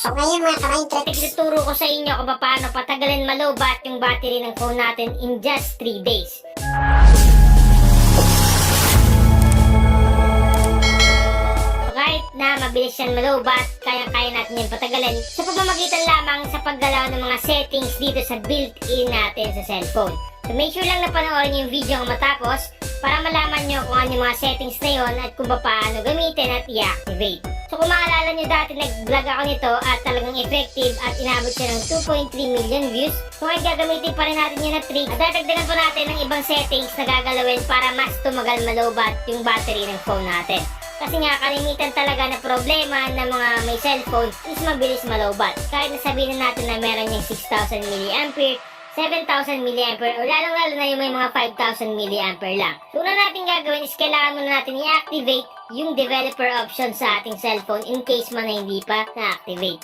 So ngayon mga ka-Minecraft, Ituturo ko sa inyo kung paano patagalin malobat yung battery ng phone natin in just 3 days. Kahit na mabilis yan malobat, kaya-kaya natin yan patagalin sa pamamagitan lamang sa paggalaw ng mga settings dito sa built-in natin sa cellphone. So make sure lang na panoorin yung video matapos para malaman nyo kung ano yung mga settings na yon at kung paano gamitin at i-activate. So kung maalala nyo dati nag-vlog ako nito at talagang effective at inabot siya ng 2.3 million views, so ngayon gagamitin pa rin natin yun na trick at dadagdagan pa natin ng ibang settings na gagalawin para mas tumagal malobat yung battery ng phone natin. Kasi nga, kalimitan talaga na problema ng mga may cellphone is mabilis malobat. Kahit nasabihin na natin na meron yung 6,000 mAh, 7,000 mAh, o lalong-lalo na yung may mga 5,000 mAh lang. So, una natin gagawin is kailangan muna natin i-activate yung developer option sa ating cellphone in case man na hindi pa na-activate.